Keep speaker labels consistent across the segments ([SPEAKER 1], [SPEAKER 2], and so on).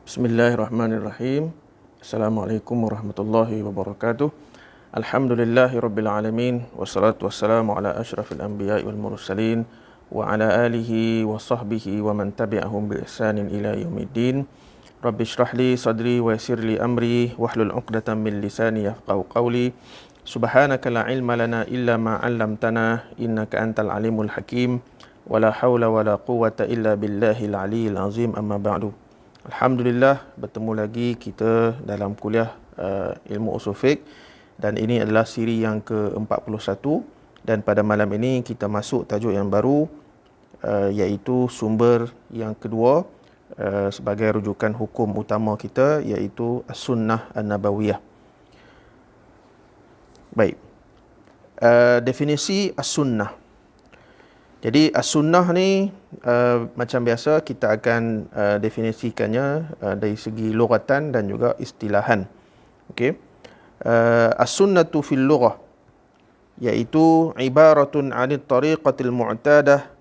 [SPEAKER 1] Bismillahirrahmanirrahim. Assalamualaikum warahmatullahi wabarakatuh. Alhamdulillahirabbil alamin wassalatu wassalamu ala asyrafil anbiya'i wal mursalin wa ala alihi wa sahbihi wa man tabi'ahum bi ihsanin ila yaumiddin. Rabbi shrah li sadri wa yassir li amri wahlul 'uqdatam min lisani yafqahu qawli. Subhanaka la ilma lana illa ma 'allamtana innaka antal alimul hakim. Wala haula wala quwwata illa billahil aliyyil azim. Amma ba'du. Alhamdulillah, bertemu lagi kita dalam kuliah ilmu usul fiqh, dan ini adalah siri yang ke-41, dan pada malam ini kita masuk tajuk yang baru, iaitu sumber yang kedua sebagai rujukan hukum utama kita, iaitu As-Sunnah An-Nabawiyah. Baik, definisi As-Sunnah. Jadi As-Sunnah ni macam biasa kita akan definisikannya dari segi lughatan dan juga istilahan. Okey. As-sunnatu fil lughah iaitu ibaratun 'anit tariqatil mu'tadah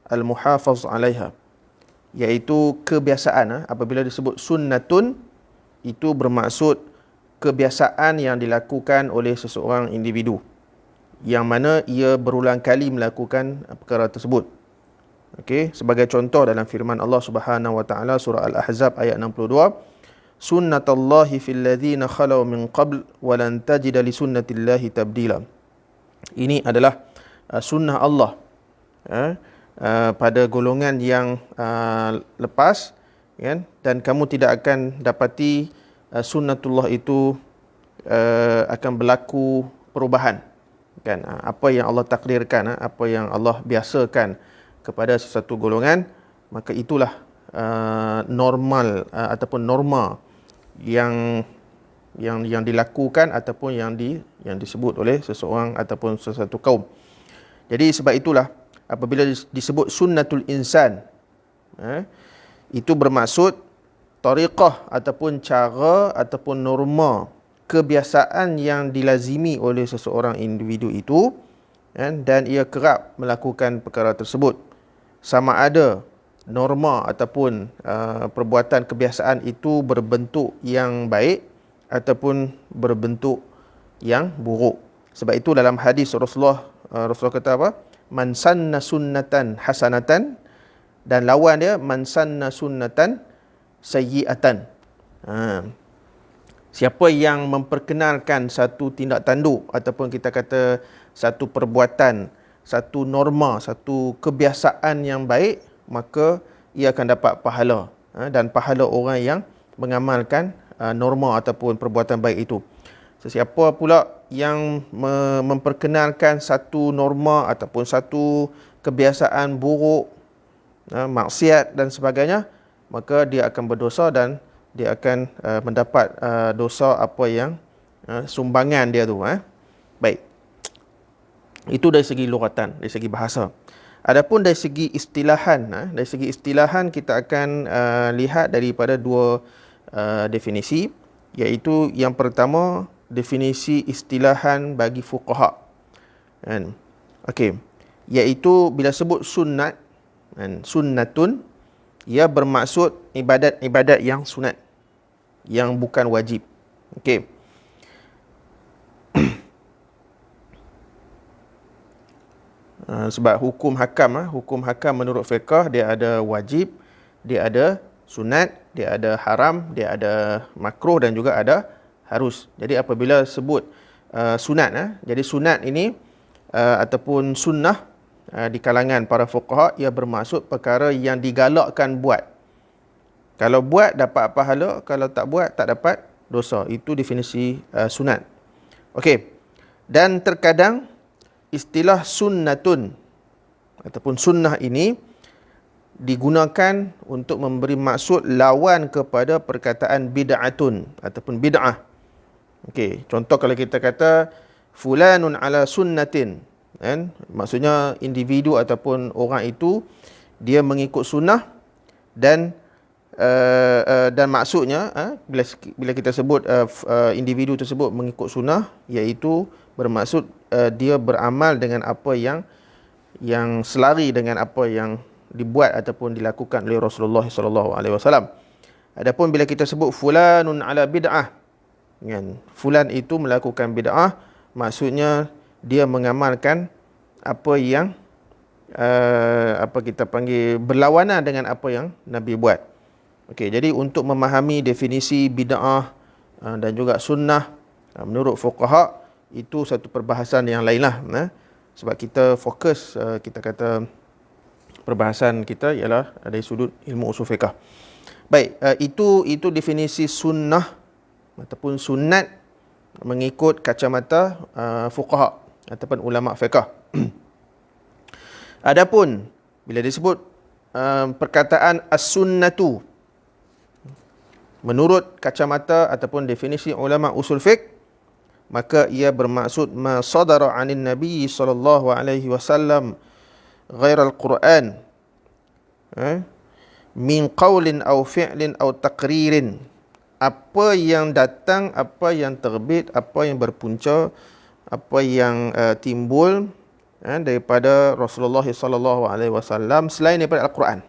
[SPEAKER 1] al-muhafaz 'alaiha. Iaitu kebiasaan. Apabila disebut sunnatun, itu bermaksud kebiasaan yang dilakukan oleh seseorang individu, yang mana ia berulang kali melakukan perkara tersebut. Okey, sebagai contoh dalam firman Allah Subhanahu wa taala surah Al-Ahzab ayat 62, sunnatullahi fil ladzina khalau min qabl wa lan tajida li sunnatillahi tabdila. Ini adalah sunnah Allah pada golongan yang lepas, kan, dan kamu tidak akan dapati sunnatullah itu akan berlaku perubahan. Kan, apa yang Allah takdirkan, apa yang Allah biasakan kepada sesuatu golongan, maka itulah normal ataupun norma yang dilakukan ataupun yang disebut oleh seseorang ataupun sesuatu kaum. Jadi sebab itulah apabila disebut sunnatul insan, itu bermaksud tariqah ataupun cara ataupun norma, kebiasaan yang dilazimi oleh seseorang individu itu, dan ia kerap melakukan perkara tersebut. Sama ada norma ataupun perbuatan kebiasaan itu berbentuk yang baik ataupun berbentuk yang buruk. Sebab itu dalam hadis Rasulullah kata apa? Man sanna sunnatan hasanatan, dan lawan dia man sanna sunnatan sayyi'atan. Siapa yang memperkenalkan satu tindak tanduk ataupun kita kata satu perbuatan, satu norma, satu kebiasaan yang baik, maka ia akan dapat pahala, dan pahala orang yang mengamalkan norma ataupun perbuatan baik itu. Sesiapa pula yang memperkenalkan satu norma ataupun satu kebiasaan buruk, maksiat dan sebagainya, maka dia akan berdosa dan dia akan mendapat dosa apa yang sumbangan dia tu. Baik. Itu dari segi lughatan, dari segi bahasa. Adapun dari segi istilahan, kita akan lihat daripada dua definisi, iaitu yang pertama definisi istilahan bagi fuqaha. Okey. Iaitu bila sebut sunnat, sunnatun, ia bermaksud ibadat-ibadat yang sunat, yang bukan wajib. Okey. Sebab hukum hakam menurut fiqh, dia ada wajib, dia ada sunat, dia ada haram, dia ada makruh dan juga ada harus. Jadi apabila sebut sunat, jadi sunat ini ataupun sunnah di kalangan para fuqaha, ia bermaksud perkara yang digalakkan buat. Kalau buat dapat pahala, kalau tak buat tak dapat dosa. Itu definisi sunat. Okey. Dan terkadang istilah sunnatun ataupun sunnah ini digunakan untuk memberi maksud lawan kepada perkataan bid'atun ataupun bid'ah. Okey, contoh kalau kita kata fulanun ala sunnatin, kan? Maksudnya individu ataupun orang itu dia mengikut sunnah, dan maksudnya bila kita sebut individu tersebut mengikut sunnah, iaitu bermaksud dia beramal dengan apa yang selari dengan apa yang dibuat ataupun dilakukan oleh Rasulullah SAW. Adapun bila kita sebut fulanun ala bid'ah, kan, fulan itu melakukan bid'ah, maksudnya dia mengamalkan apa yang apa kita panggil berlawanan dengan apa yang Nabi buat. Okey, jadi untuk memahami definisi bid'ah dan juga sunnah menurut fuqaha, itu satu perbahasan yang lain lah. Sebab kita fokus, kita kata perbahasan kita ialah dari sudut ilmu usul fiqh. Baik, itu definisi sunnah ataupun sunat mengikut kacamata fuqaha ataupun ulama fiqh. Adapun bila disebut perkataan as-sunnatu menurut kacamata ataupun definisi ulama usul fiqh, maka ia bermaksud ma sadara 'anin nabi sallallahu alaihi wasallam ghairal Quran, min qaulin aw fi'lin aw taqririn. Apa yang datang, apa yang terbit, apa yang berpunca, apa yang timbul daripada Rasulullah sallallahu alaihi wasallam selain daripada Al-Quran,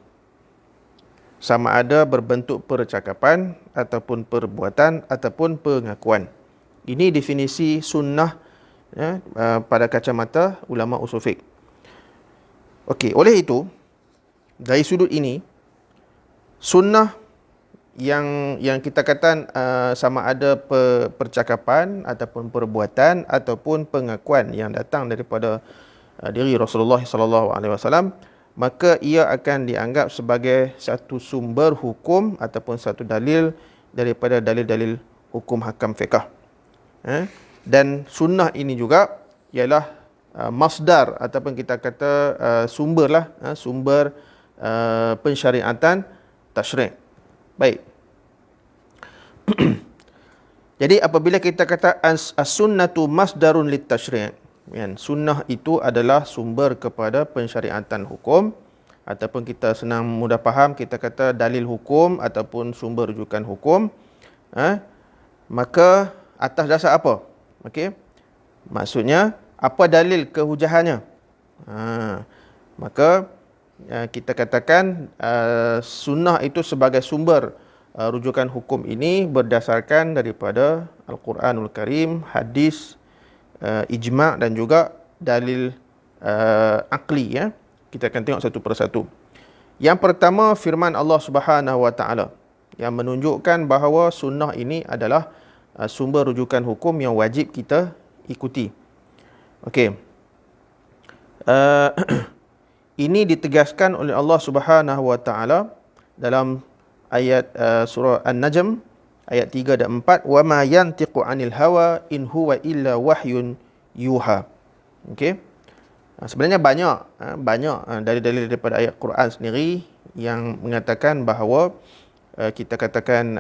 [SPEAKER 1] sama ada berbentuk percakapan ataupun perbuatan ataupun pengakuan. Ini definisi sunnah pada kacamata ulama usul fiqh. Okey, oleh itu dari sudut ini, sunnah yang kita katakan sama ada percakapan ataupun perbuatan ataupun pengakuan yang datang daripada diri Rasulullah sallallahu alaihi wasallam, maka ia akan dianggap sebagai satu sumber hukum ataupun satu dalil daripada dalil-dalil hukum hakam fiqh. Dan sunnah ini juga ialah masdar ataupun kita kata sumber lah, sumber pensyariatan tasyri'. Baik. Jadi apabila kita kata as-sunnatu masdarun lit tasyri', sunnah itu adalah sumber kepada pensyariatan hukum, ataupun kita senang mudah faham kita kata dalil hukum ataupun sumber rujukan hukum. Maka atas dasar apa? Okey. Maksudnya apa dalil kehujahannya? Maka kita katakan sunnah itu sebagai sumber rujukan hukum ini berdasarkan daripada Al-Quranul Karim, hadis, ijma' dan juga dalil akli. Kita akan tengok satu persatu. Yang pertama, firman Allah Subhanahu Wa Taala yang menunjukkan bahawa sunnah ini adalah sumber rujukan hukum yang wajib kita ikuti. Okey. Ini ditegaskan oleh Allah Subhanahu Wa Taala dalam ayat surah An-Najm ayat 3 dan 4, wa ma yantiqu 'anil hawa in huwa illa wahyun yuha. Okey. Sebenarnya banyak dalil-dalil daripada ayat Quran sendiri yang mengatakan bahawa kita katakan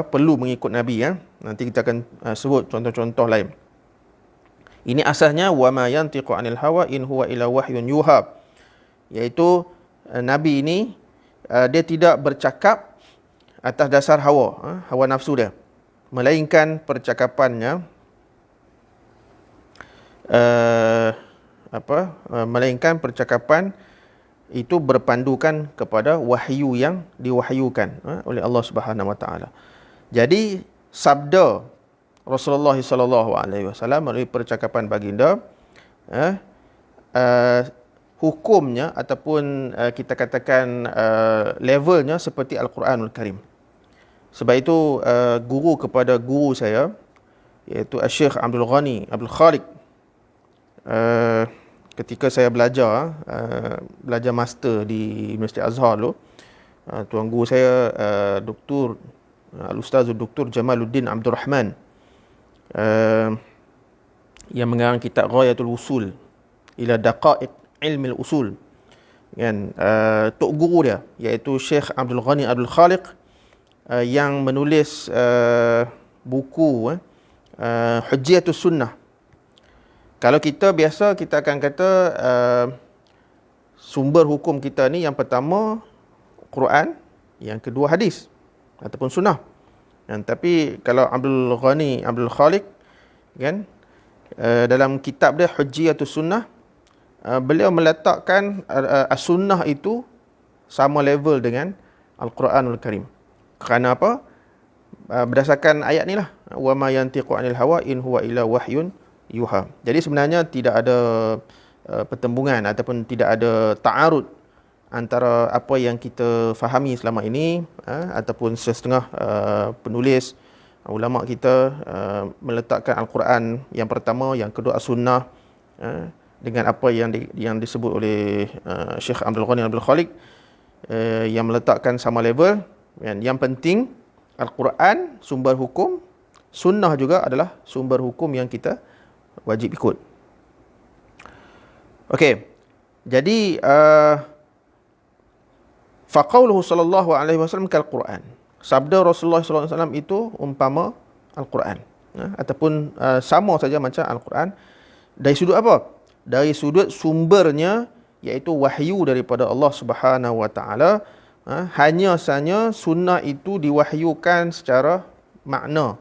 [SPEAKER 1] perlu mengikut Nabi. Nanti kita akan sebut contoh-contoh lain. Ini asasnya wa ma yantiqu 'anil hawa in huwa illa wahyun yuha, iaitu Nabi ini dia tidak bercakap atas dasar hawa nafsu dia, melainkan percakapannya melainkan percakapan itu berpandukan kepada wahyu yang diwahyukan oleh Allah Subhanahu Wa Taala. Jadi sabda Rasulullah sallallahu alaihi wasallam melalui percakapan baginda hukumnya ataupun kita katakan levelnya seperti Al-Quranul Karim. Sebab itu guru kepada guru saya, iaitu Syekh Abdul Ghani Abdul Khaliq, ketika saya belajar master di Universiti Azhar dulu, tuan guru saya Dr. Al-Ustaz Dr. Jamaluddin Abdul Rahman, yang mengarang kitab Ghayatul Usul ila Daqaiq Ilmi Al-Usul, kan, tok guru dia iaitu Syekh Abdul Ghani Abdul Khaliq, yang menulis buku Hujjatus Sunnah. Kalau kita biasa kita akan kata sumber hukum kita ni yang pertama Quran, yang kedua hadis ataupun sunnah. Tapi kalau Abdul Ghani Abdul Khaliq, kan, dalam kitab dia Hujjatus Sunnah, beliau meletakkan as-sunnah itu sama level dengan Al-Quranul Karim. Kerana apa? Berdasarkan ayat ni lah, wa ma yantiqu anil hawa in huwa illa wahyun yuha. Jadi sebenarnya tidak ada pertembungan ataupun tidak ada ta'arud antara apa yang kita fahami selama ini ataupun setengah penulis ulama kita meletakkan Al-Quran yang pertama, yang kedua As-Sunnah dengan apa yang disebut oleh Syekh Abdul Ghani Abdul Khaliq yang meletakkan sama level. Yang penting Al-Quran sumber hukum, Sunnah juga adalah sumber hukum yang kita wajib ikut. Okey. Jadi faqauluhu sallallahu alaihi wasallam kal Quran. Sabda Rasulullah sallallahu alaihi wasallam itu umpama Al-Quran. Ataupun sama saja macam Al-Quran. Dari sudut apa? Dari sudut sumbernya, iaitu wahyu daripada Allah Subhanahu wa taala. Hanya sahaja sunnah itu diwahyukan secara makna,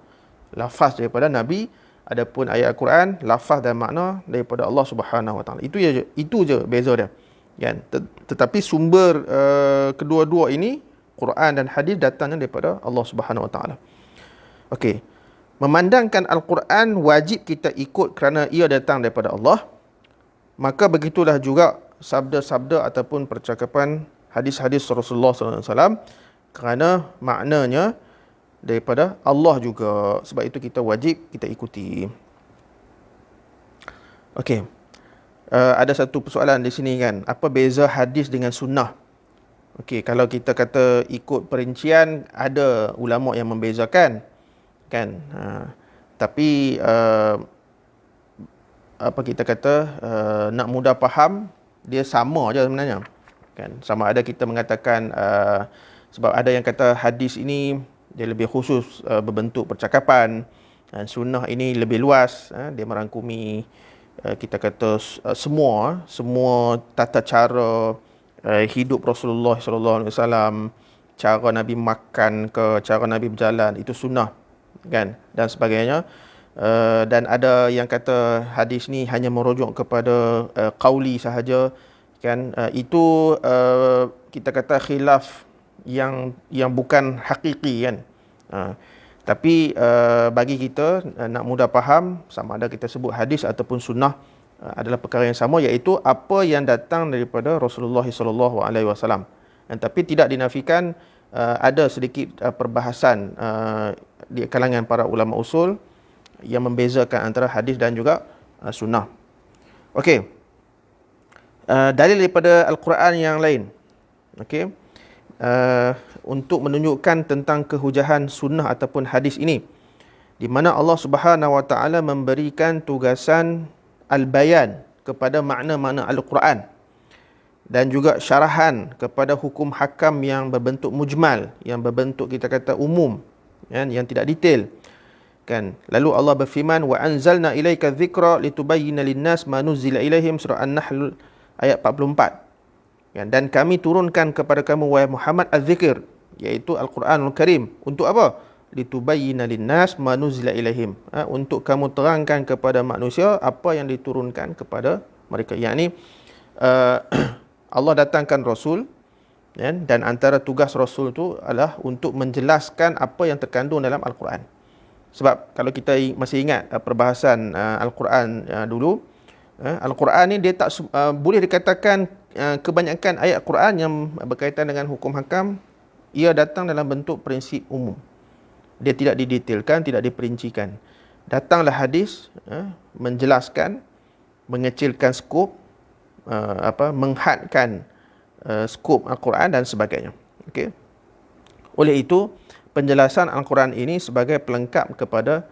[SPEAKER 1] lafaz daripada Nabi. Adapun ayat Al-Quran, lafaz dan makna daripada Allah Subhanahu wa taala. Itu je beza dia. Kan? Tetapi sumber kedua-dua ini, Quran dan hadis, datangnya daripada Allah Subhanahu wa taala. Okey. Memandangkan Al-Quran wajib kita ikut kerana ia datang daripada Allah. Maka begitulah juga sabda-sabda ataupun percakapan hadis-hadis Rasulullah SAW, kerana maknanya daripada Allah juga. Sebab itu kita wajib kita ikuti. Okey. Ada satu persoalan di sini kan. Apa beza hadis dengan sunnah? Okey, kalau kita kata ikut perincian, ada ulama yang membezakan kan. Tapi apa kita kata, nak mudah faham, dia sama je sebenarnya kan. Sama ada kita mengatakan sebab ada yang kata hadis ini dia lebih khusus berbentuk percakapan, sunnah ini lebih luas, dia merangkumi kita kata semua tata cara hidup Rasulullah sallallahu alaihi wasallam, cara Nabi makan ke cara Nabi berjalan, itu sunnah kan, dan sebagainya. Dan ada yang kata hadis ni hanya merujuk kepada qauli sahaja kan. Itu kita kata khilaf yang bukan hakiki kan. Tapi bagi kita nak mudah faham, sama ada kita sebut hadis ataupun sunnah adalah perkara yang sama, iaitu apa yang datang daripada Rasulullah sallallahu alaihi wasallam. Tapi tidak dinafikan ada sedikit perbahasan di kalangan para ulama usul yang membezakan antara hadis dan juga sunnah. Okey. Dalil daripada Al-Quran yang lain. Okey. Untuk menunjukkan tentang kehujahan sunnah ataupun hadis ini, di mana Allah Subhanahu wa taala memberikan tugasan al-bayan kepada makna-makna Al-Quran dan juga syarahan kepada hukum hakam yang berbentuk mujmal, yang berbentuk kita kata umum, yang tidak detail kan. Lalu Allah berfirman, wa anzalna ilaika dzikra litubayyana lin-nas ma nuzila ilaihim, surah An-Nahl ayat 44 kan. Dan kami turunkan kepada kamu wahai Muhammad az-zikr, iaitu Al-Quranul Karim. Untuk apa? Litubayyana lin-nas ma nuzila ilaihim, untuk kamu terangkan kepada manusia apa yang diturunkan kepada mereka. Yakni Allah datangkan Rasul dan antara tugas Rasul itu adalah untuk menjelaskan apa yang terkandung dalam Al-Quran. Sebab kalau kita masih ingat perbahasan Al-Quran dulu, Al-Quran ni dia tak boleh dikatakan kebanyakan ayat Al-Quran yang berkaitan dengan hukum hakam, ia datang dalam bentuk prinsip umum. Dia tidak didetailkan, tidak diperincikan. Datanglah hadis menjelaskan, mengecilkan skop, menghadkan skop Al-Quran dan sebagainya. Okey. Oleh itu, penjelasan Al-Quran ini sebagai pelengkap kepada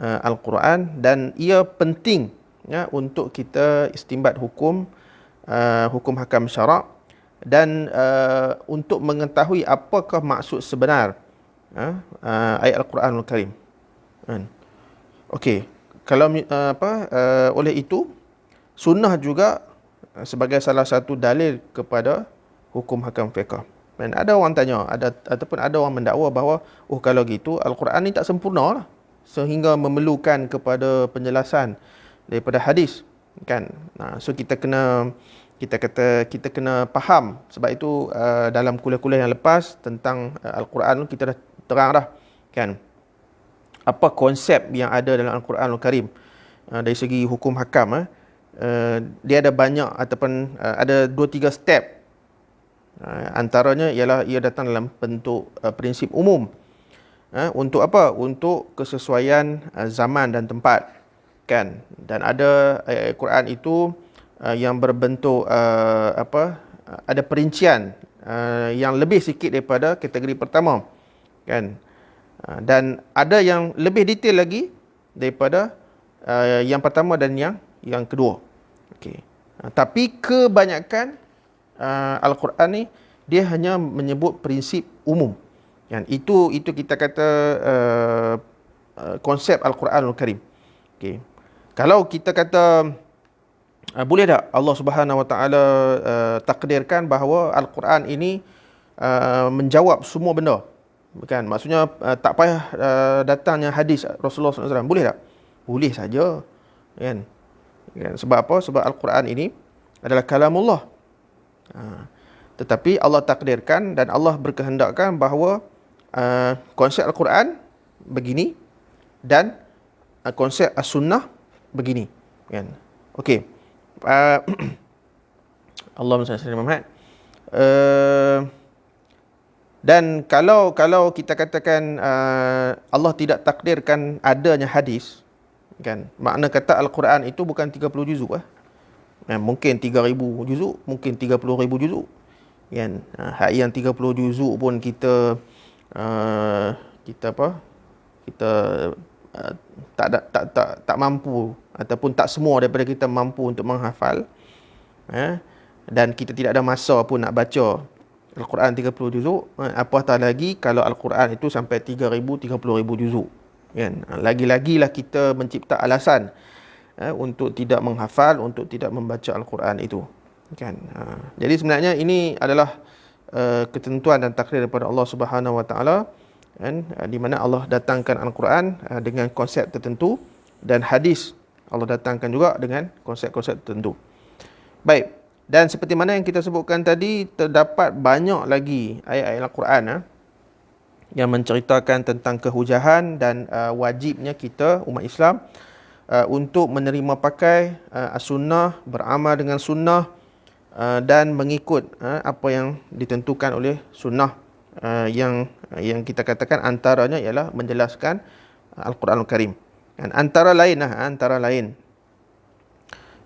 [SPEAKER 1] Al-Quran, dan ia penting untuk kita istinbat hukum hakam syarak, dan untuk mengetahui apakah maksud sebenar ayat Al-Quranul Karim. Okey, kalau oleh itu sunnah juga sebagai salah satu dalil kepada hukum hakam fiqh. Dan ada orang tanya, ataupun ada orang mendakwa bahawa kalau gitu Al-Quran ni tak sempurna lah, sehingga memerlukan kepada penjelasan daripada hadis kan. So kita kena kita kata kita kena faham. Sebab itu dalam kuliah-kuliah yang lepas tentang Al-Quran kita dah terang dah kan apa konsep yang ada dalam Al-Quranul Karim dari segi hukum hakam. Dia ada banyak ataupun ada 2-3 step. Antaranya ialah ia datang dalam bentuk prinsip umum. Untuk apa? Untuk kesesuaian zaman dan tempat kan. Dan ada ayat Al-Quran itu yang berbentuk ada perincian yang lebih sikit daripada kategori pertama kan. Dan ada yang lebih detail lagi daripada yang pertama dan yang kedua. Okey. Tapi kebanyakan Al-Quran ni dia hanya menyebut prinsip umum. Kan? Itu kita kata konsep Al-Quranul Karim. Okey. Kalau kita kata boleh tak Allah Subhanahu Wa Taala takdirkan bahawa Al-Quran ini menjawab semua benda? Bukan, maksudnya tak payah datangnya hadis Rasulullah SAW. Boleh tak? Boleh saja. Kan? Sebab apa? Sebab Al-Quran ini adalah kalamullah. Tetapi Allah takdirkan dan Allah berkehendakkan bahawa konsep Al-Quran begini dan konsep As-Sunnah begini. Kan? Okey. Allahumma salli ala Muhammad. Dan kalau kita katakan Allah tidak takdirkan adanya hadis, kan, makna kata Al-Quran itu bukan 30 juzuk mungkin 3,000 juzuk, mungkin 30,000 juzuk kan. Hak yang 30 juzuk pun kita tak mampu ataupun tak semua daripada kita mampu untuk menghafal. Dan kita tidak ada masa pun nak baca Al-Quran 30 juzuk, apatah lagi kalau Al-Quran itu sampai 30,000 juzuk kan. Lagi-lagilah kita mencipta alasan untuk tidak menghafal, untuk tidak membaca Al-Quran itu kan. Jadi sebenarnya ini adalah ketentuan dan takdir daripada Allah Subhanahu Wa Taala kan, di mana Allah datangkan Al-Quran dengan konsep tertentu dan hadis Allah datangkan juga dengan konsep-konsep tertentu. Baik. Dan seperti mana yang kita sebutkan tadi, terdapat banyak lagi ayat-ayat Al-Quran yang menceritakan tentang kehujahan dan wajibnya kita umat Islam untuk menerima pakai as-sunnah, beramal dengan sunnah dan mengikut apa yang ditentukan oleh sunnah yang kita katakan antaranya ialah menjelaskan Al-Quranul Karim. Dan antara lain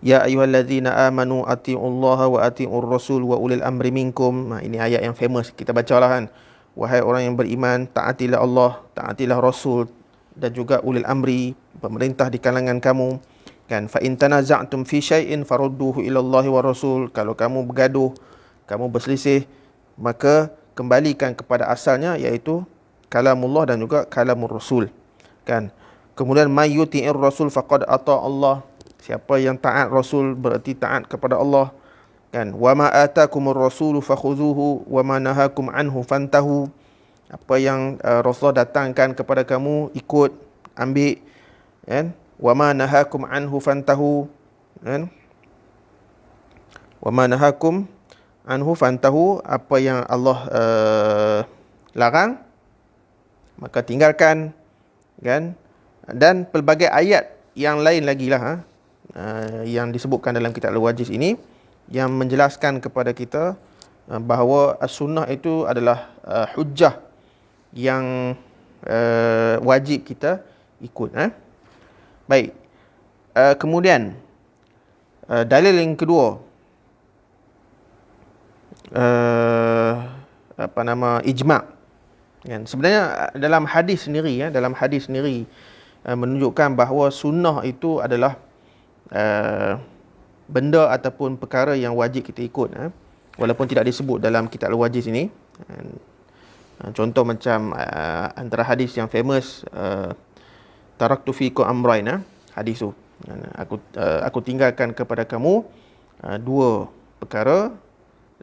[SPEAKER 1] Ya ayyuhallazina amanu atiullaha wa atiur rasul wa ulil amri minkum. Ini ayat yang famous kita bacalah kan. Wahai orang yang beriman, taatilah Allah, taatilah Rasul dan juga ulil amri, pemerintah di kalangan kamu. Kan, fa in tanaza'tum fi syai'in farudduhu ila Allahi wa Rasul. Kalau kamu bergaduh, kamu berselisih, maka kembalikan kepada asalnya, iaitu kalamullah dan juga kalamur Rasul. Kan. Kemudian may yuti'ir Rasul faqad ata Allah. Siapa yang taat Rasul berarti taat kepada Allah. Kan? Wa ma atakumur rasulu fakhuzuhu wa ma nahakum anhu fantahu. Apa yang Rasul datangkan kepada kamu, ikut, ambil. Kan? Wa ma nahakum anhu fantahu. Kan? Wa ma nahakum anhu fantahu. Apa yang Allah larang, maka tinggalkan. Kan? Dan pelbagai ayat yang lain lagi lah yang disebutkan dalam kitab Al-Wajiz ini yang menjelaskan kepada kita bahawa as-sunnah itu adalah hujjah yang wajib kita ikut. Baik. Kemudian dalil yang kedua, ijma'. Kan? Sebenarnya dalam hadis sendiri menunjukkan bahawa sunnah itu adalah benda ataupun perkara yang wajib kita ikut, walaupun tidak disebut dalam kitab Al-Wajiz ini. Contoh macam antara hadis yang famous, taraktu fikum amrain, hadis tu, aku tinggalkan kepada kamu dua perkara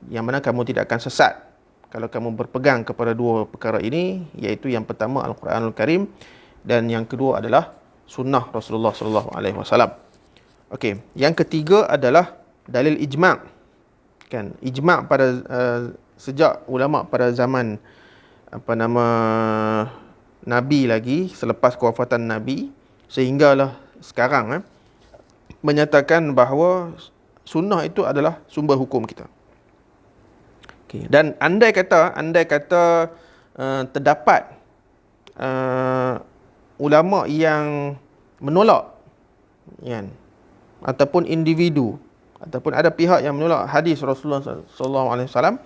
[SPEAKER 1] yang mana kamu tidak akan sesat kalau kamu berpegang kepada dua perkara ini, iaitu yang pertama Al-Quranul Karim dan yang kedua adalah sunnah Rasulullah sallallahu alaihi wasallam. Okey, yang ketiga adalah dalil ijma'. kan. Ijma' pada sejak ulama pada zaman Nabi lagi, selepas kewafatan Nabi sehinggalah sekarang menyatakan bahawa sunnah itu adalah sumber hukum kita. Okay. Dan andai kata terdapat ulama yang menolak, kan, ataupun individu ataupun ada pihak yang menolak hadis Rasulullah SAW,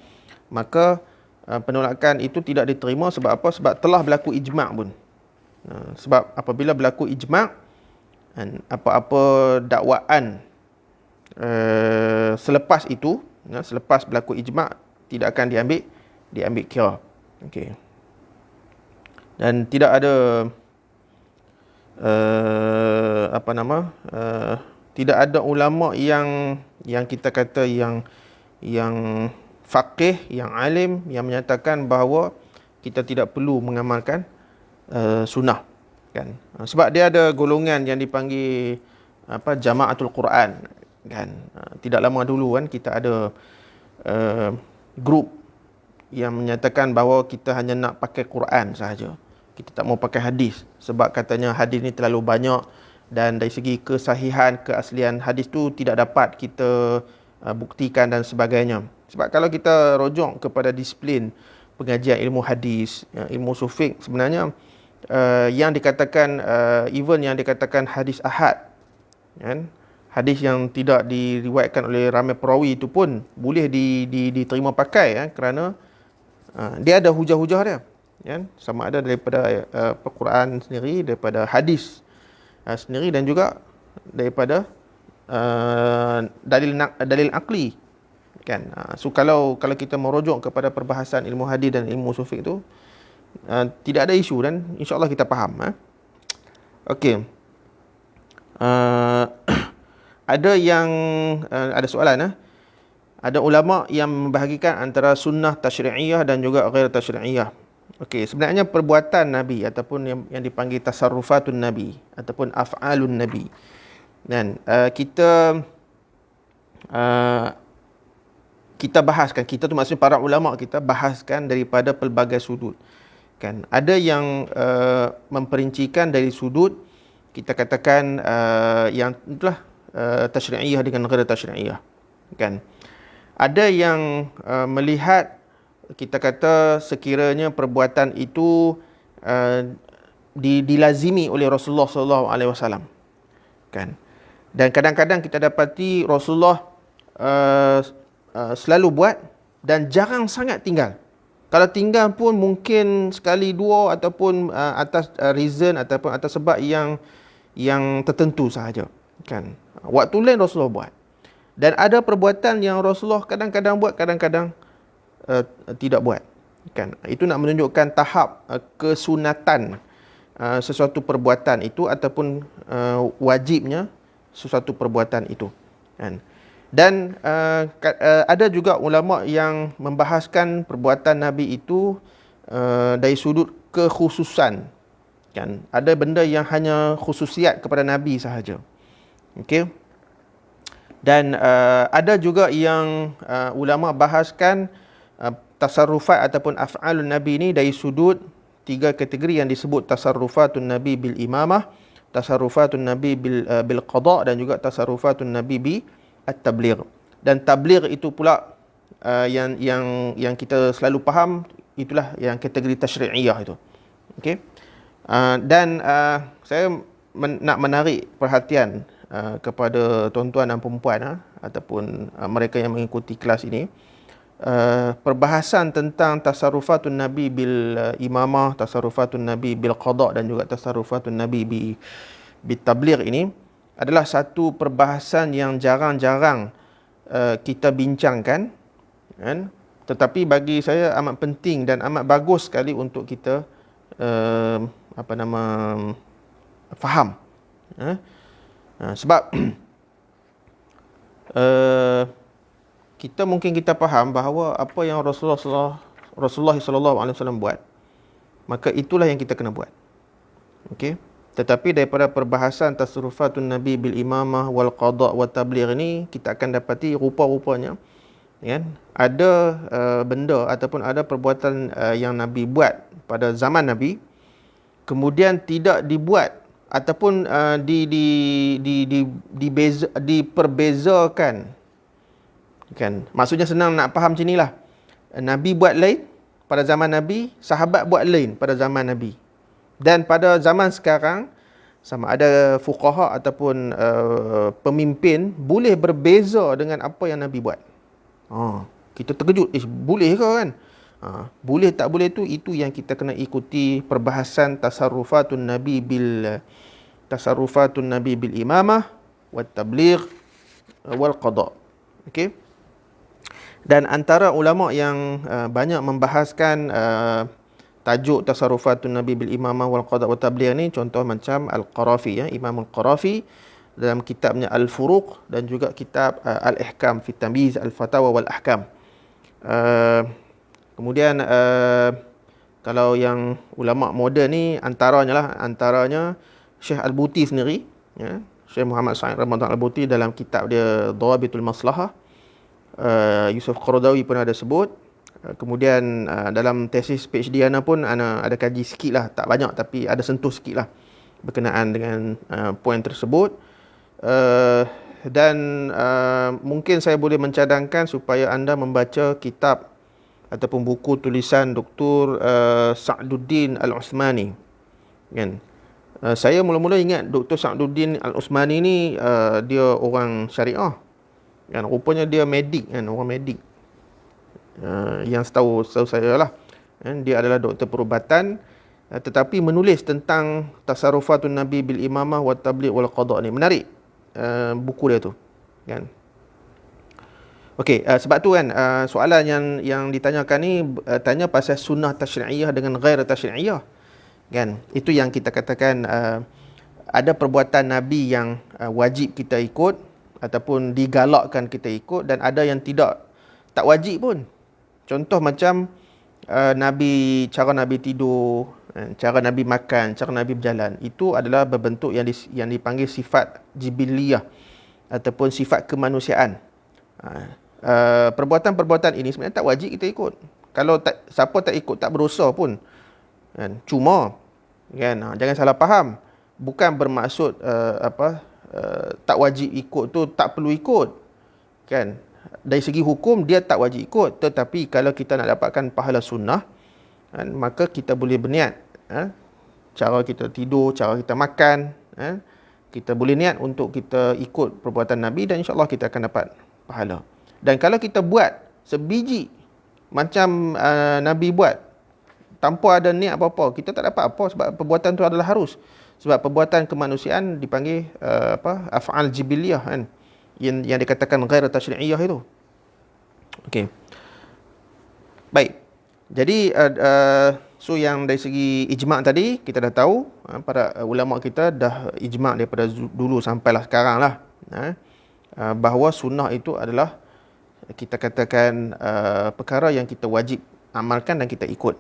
[SPEAKER 1] maka penolakan itu tidak diterima. Sebab apa? Sebab telah berlaku ijma' pun. Sebab apabila berlaku ijma', apa-apa dakwaan selepas itu, selepas berlaku ijma', tidak akan diambil kira. Okey. Dan tidak ada tidak ada ulama yang kita kata yang faqih, yang alim, yang menyatakan bahawa kita tidak perlu mengamalkan sunnah, kan. Sebab dia ada golongan yang dipanggil Jama'atul Quran, kan. Tidak lama dulu kan kita ada grup yang menyatakan bahawa kita hanya nak pakai Quran sahaja. Kita tak mau pakai hadis sebab katanya hadis ni terlalu banyak dan dari segi kesahihan, keaslian hadis tu tidak dapat kita buktikan dan sebagainya. Sebab kalau kita rujuk kepada disiplin pengajian ilmu hadis, ilmu sufik, sebenarnya yang dikatakan even yang dikatakan hadis ahad, kan, hadis yang tidak diriwayatkan oleh ramai perawi itu pun boleh diterima pakai, kerana dia ada hujah-hujah dia, kan, sama ada daripada Al-Quran sendiri, daripada hadis sendiri, dan juga daripada dalil akli, kan. So kalau kita merujuk kepada perbahasan ilmu hadis dan ilmu sufik tu, tidak ada isu dan insya-Allah kita faham. Okey. Ada yang ada soalan. Ada ulama yang membahagikan antara sunnah tasyri'iyah dan juga ghair tasyri'iyah. Okey, sebenarnya perbuatan Nabi ataupun yang dipanggil tasarrufatun Nabi ataupun af'alun Nabi. Dan kita bahaskan, kita tu maksudnya para ulama kita bahaskan daripada pelbagai sudut, kan. Ada yang memperincikan dari sudut kita katakan yang itulah tasyri'iyah dengan ghair tasyri'iyah, kan. Ada yang melihat, kita kata sekiranya perbuatan itu dilazimi oleh Rasulullah SAW, kan. Dan kadang-kadang kita dapati Rasulullah selalu buat dan jarang sangat tinggal. Kalau tinggal pun mungkin sekali dua ataupun atas reason ataupun atas sebab yang tertentu sahaja, kan. Waktu lain Rasulullah buat. Dan ada perbuatan yang Rasulullah kadang-kadang buat, kadang-kadang tidak buat, kan. Itu nak menunjukkan tahap kesunatan sesuatu perbuatan itu ataupun wajibnya sesuatu perbuatan itu, kan. Dan ada juga ulama yang membahaskan perbuatan Nabi itu dari sudut kekhususan, kan. Ada benda yang hanya khususiat kepada Nabi sahaja. Okey. Dan ada juga yang ulama bahaskan tasarrufat ataupun af'alun Nabi ni dari sudut tiga kategori yang disebut tasarrufatun Nabi bil imamah, tasarrufatun Nabi bil qada, dan juga tasarrufatun Nabi bi at-tabligh. Dan tabligh itu pula yang kita selalu faham, itulah yang kategori tasyri'iyah itu. Okey. Dan saya nak menarik perhatian kepada tuan-tuan dan perempuan ataupun mereka yang mengikuti kelas ini, perbahasan tentang tasarrufatun Nabi bil imamah, tasarrufatun Nabi bil qada, dan juga tasarrufatun Nabi bil tabligh ini adalah satu perbahasan yang jarang-jarang kita bincangkan, kan. Tetapi bagi saya amat penting dan amat bagus sekali untuk kita faham. Sebab kita faham bahawa apa yang Rasulullah SAW buat, maka itulah yang kita kena buat. Okey. Tetapi daripada perbahasan tasarrufatun Nabi bil imamah wal qada wa tabligh ini, kita akan dapati rupa-rupanya kan, ada benda ataupun ada perbuatan yang Nabi buat pada zaman Nabi, kemudian tidak dibuat ataupun diperbezakan, kan. Maksudnya senang nak faham macam inilah. Nabi buat lain pada zaman Nabi, sahabat buat lain pada zaman Nabi. Dan pada zaman sekarang, sama ada fuqaha ataupun pemimpin boleh berbeza dengan apa yang Nabi buat. Kita terkejut, boleh ke kan? Boleh tak boleh itu yang kita kena ikuti perbahasan tasarrufatun Nabi bil imamah wat tabligh wal qada. Okey. Dan antara ulama yang banyak membahaskan tajuk tasarrufatun Nabi bil imamah wal qada wat tabligh ni, contoh macam Al-Qarafi, Imam Al-Qarafi dalam kitabnya Al-Furuq dan juga kitab Al-Ihkam fi Tamyiz Al-Fatawa wal Ahkam. Kemudian kalau yang ulama moden ni antaranya Syekh Al-Buti sendiri, Syekh Muhammad Sa'id Ramadan Al-Buti dalam kitab dia Dawabitul Maslahah. Yusuf Qaradawi pun ada sebut. Kemudian dalam tesis PhD Ana pun Ana ada kaji sikit lah, tak banyak tapi ada sentuh sikit lah berkenaan dengan poin tersebut. Dan mungkin saya boleh mencadangkan supaya anda membaca kitab ataupun buku tulisan Dr. Sa'duddin Al-Uthmani, kan. Saya mula-mula ingat Dr. Sa'duddin Al-Uthmani ni dia orang syariah, kan. Rupanya dia medik, kan, orang medik. Yang setahu saya lah, kan, dia adalah doktor perubatan, tetapi menulis tentang tasarrufatun Nabi bil imamah wa tabligh wal qada ni. Menarik buku dia tu, kan. Okey, sebab tu kan soalan yang ditanyakan ni tanya pasal sunnah tasyri'iyah dengan ghair tasyri'iyah, kan. Itu yang kita katakan ada perbuatan Nabi yang wajib kita ikut ataupun digalakkan kita ikut, dan ada yang tak wajib pun. Contoh macam cara Nabi tidur, cara Nabi makan, cara Nabi berjalan, itu adalah berbentuk yang dipanggil sifat jibiliyah ataupun sifat kemanusiaan. Perbuatan-perbuatan ini sebenarnya tak wajib kita ikut. Kalau siapa tak ikut tak berdosa pun, kan. Cuma, kan, jangan salah faham, bukan bermaksud tak wajib ikut tu tak perlu ikut, kan. Dari segi hukum dia tak wajib ikut, tetapi kalau kita nak dapatkan pahala sunnah, kan, maka kita boleh berniat, cara kita tidur, cara kita makan, kita boleh niat untuk kita ikut perbuatan Nabi dan insya-Allah kita akan dapat pahala. Dan kalau kita buat sebiji macam Nabi buat tanpa ada niat apa-apa, kita tak dapat apa, sebab perbuatan tu adalah harus. Sebab perbuatan kemanusiaan dipanggil af'al jibiliyah, kan, yang dikatakan ghair tasyri'iyah itu. Okey. Baik. Jadi so yang dari segi ijma' tadi kita dah tahu, para ulama kita dah ijma' daripada dulu sampailah sekarang lah, bahawa sunnah itu adalah kita katakan perkara yang kita wajib amalkan dan kita ikut.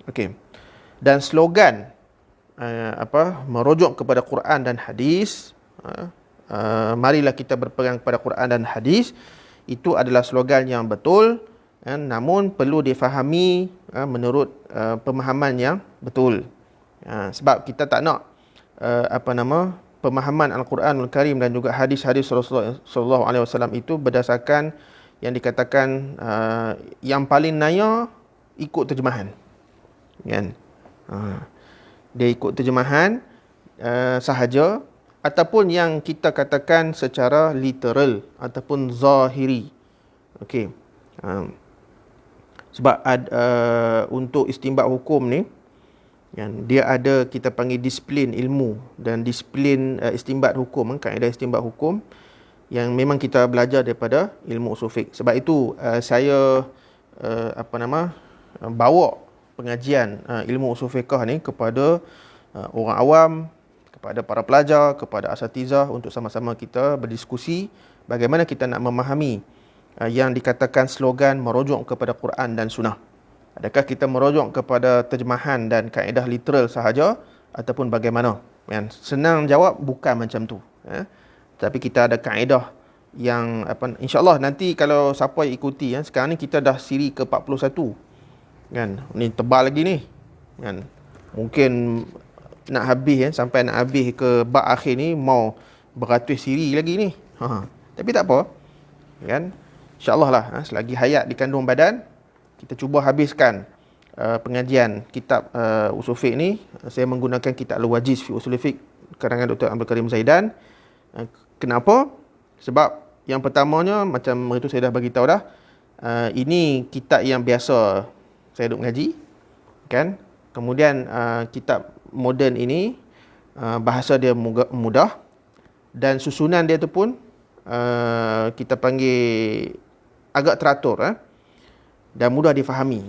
[SPEAKER 1] Okey. Dan slogan merujuk kepada Quran dan hadis, marilah kita berpegang kepada Quran dan hadis, itu adalah slogan yang betul, namun perlu difahami menurut pemahaman yang betul. Sebab kita tak nak pemahaman Al-Quranul Karim dan juga hadis-hadis Rasulullah sallallahu alaihi wasallam itu berdasarkan yang dikatakan yang paling naya ikut terjemahan, kan. Dia ikut terjemahan sahaja, ataupun yang kita katakan secara literal ataupun zahiri. Okey. Sebab untuk istinbat hukum ni, kan, dia ada kita panggil disiplin ilmu dan disiplin istinbat hukum, kaedah istinbat hukum yang memang kita belajar daripada ilmu usul fiqh. Sebab itu saya bawa pengajian ilmu usul fiqh ni kepada orang awam, kepada para pelajar, kepada asatizah, untuk sama-sama kita berdiskusi bagaimana kita nak memahami yang dikatakan slogan merujuk kepada Quran dan Sunnah. Adakah kita merujuk kepada terjemahan dan kaedah literal sahaja ataupun bagaimana? Senang jawab bukan macam tu. Tapi kita ada kaedah yang apa, insya-Allah nanti kalau siapa ikuti ya, sekarang ni kita dah siri ke 41 kan. Ni tebal lagi ni kan. Mungkin nak habis ya, sampai nak habis ke bab akhir ni mau beratus siri lagi ni. Tapi tak apa kan. Insya-Allah lah selagi hayat dikandung badan kita cuba habiskan pengajian kitab usul fiqh ni. Saya menggunakan kitab Al-Wajiz fi Usul Fiqh karangan Dr. Abdul Karim Zaidan. Kenapa? Sebab yang pertamanya macam itu saya dah bagi tahu dah, ini kitab yang biasa saya duk mengaji kan. Kemudian kitab moden ini bahasa dia mudah dan susunan dia tu pun kita panggil agak teratur dan mudah difahami.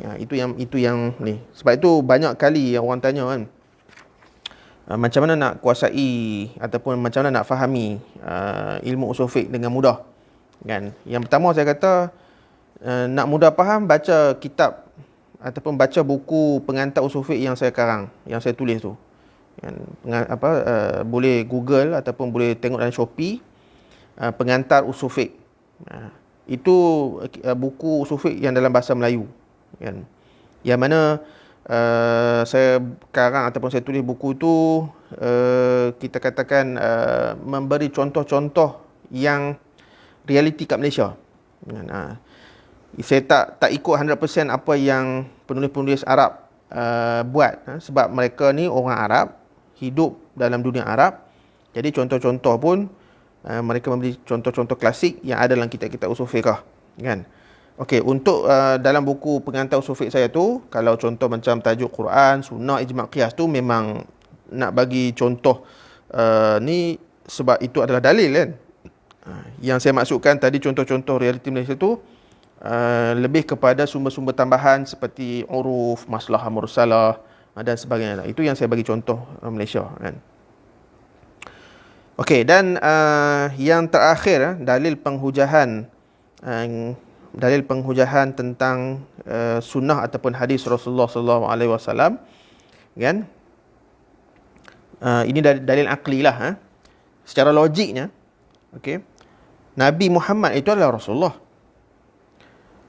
[SPEAKER 1] Itu yang ni. Sebab itu banyak kali yang orang tanya kan, macam mana nak kuasai ataupun macam mana nak fahami ilmu usul fiqh dengan mudah kan. Yang pertama saya kata, nak mudah faham, baca kitab ataupun baca buku pengantar usul fiqh yang saya karang, yang saya tulis tu kan. Boleh Google ataupun boleh tengok dalam Shopee, pengantar usul fiqh. Itu buku usul fiqh yang dalam bahasa Melayu kan. Yang mana saya karang ataupun saya tulis buku tu, kita katakan memberi contoh-contoh yang realiti kat Malaysia kan. Saya tak ikut 100% apa yang penulis-penulis Arab buat sebab mereka ni orang Arab, hidup dalam dunia Arab. Jadi contoh-contoh pun mereka memberi contoh-contoh klasik yang ada dalam kitab-kitab usul fiqh kan. Okey, untuk dalam buku pengantar usul fiqh saya tu, kalau contoh macam tajuk Quran, sunnah, ijma' qiyas tu memang nak bagi contoh ni sebab itu adalah dalil kan. Yang saya maksudkan tadi contoh-contoh realiti Malaysia tu lebih kepada sumber-sumber tambahan seperti uruf, maslahah mursalah dan sebagainya. Itu yang saya bagi contoh Malaysia kan. Okey, dan yang terakhir dalil penghujahan tentang sunnah ataupun hadis Rasulullah sallallahu alaihi wasallam kan. Ini dalil akli lah. Secara logiknya, okey, Nabi Muhammad itu adalah Rasulullah.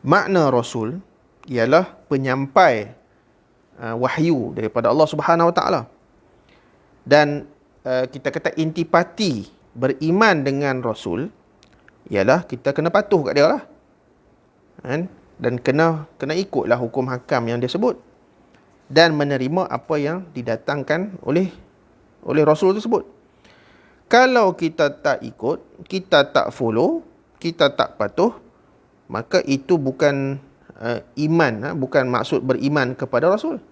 [SPEAKER 1] Makna Rasul ialah penyampai wahyu daripada Allah Subhanahu Wa Taala. Dan kita kata intipati beriman dengan Rasul ialah kita kena patuh kat dia lah kan? Dan kena ikutlah hukum hakam yang dia sebut dan menerima apa yang didatangkan oleh Rasul tersebut. Kalau kita tak ikut, kita tak follow, kita tak patuh, maka itu bukan iman, bukan maksud beriman kepada Rasul.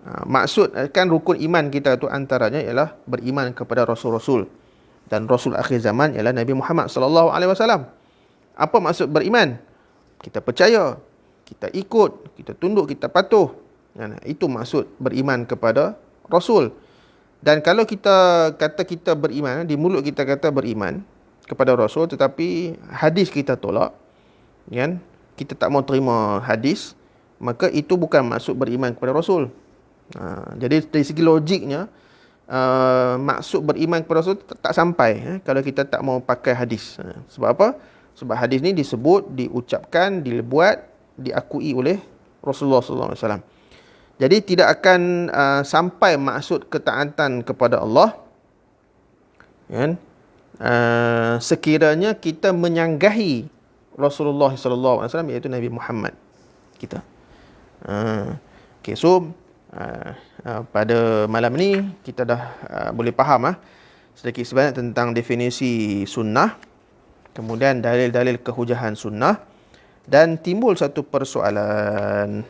[SPEAKER 1] Maksud kan rukun iman kita tu antaranya ialah beriman kepada Rasul-Rasul, dan Rasul akhir zaman ialah Nabi Muhammad sallallahu alaihi wasallam. Apa maksud beriman? Kita percaya, kita ikut, kita tunduk, kita patuh. Itu maksud beriman kepada Rasul. Dan kalau kita kata kita beriman, di mulut kita kata beriman kepada Rasul, tetapi hadis kita tolak kan, kita tak mau terima hadis, maka itu bukan maksud beriman kepada Rasul. Jadi dari segi logiknya, maksud beriman kepada Rasul tak sampai kalau kita tak mau pakai hadis. Sebab apa? Sebab hadis ni disebut, diucapkan, dibuat, diakui oleh Rasulullah SAW. Jadi tidak akan sampai maksud ketaatan kepada Allah kan, sekiranya kita menyanggahi Rasulullah SAW, iaitu Nabi Muhammad kita. Okay, so pada malam ni kita dah boleh faham sedikit sebanyak tentang definisi sunnah, kemudian dalil-dalil kehujahan sunnah, dan timbul satu persoalan,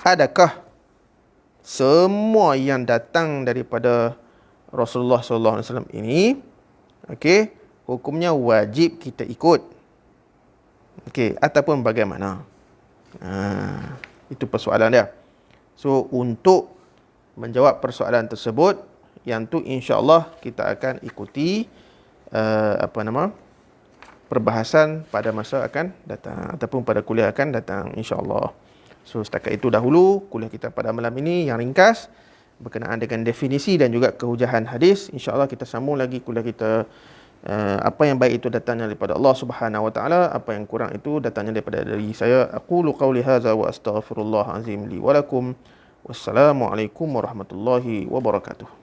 [SPEAKER 1] adakah semua yang datang daripada Rasulullah SAW ini hukumnya wajib kita ikut, ataupun bagaimana? Itu persoalan dia. So untuk menjawab persoalan tersebut, yang tu insya-Allah kita akan ikuti perbahasan pada masa akan datang ataupun pada kuliah akan datang insya-Allah. So setakat itu dahulu kuliah kita pada malam ini yang ringkas berkenaan dengan definisi dan juga kehujahan hadis. Insya-Allah kita sambung lagi kuliah kita Apa yang baik itu datangnya daripada Allah Subhanahu wa taala, apa yang kurang itu datangnya daripada diri saya. Aqulu qawli hadza wa astaghfirullah azim li wa lakum. Wassalamualaikum warahmatullahi wabarakatuh.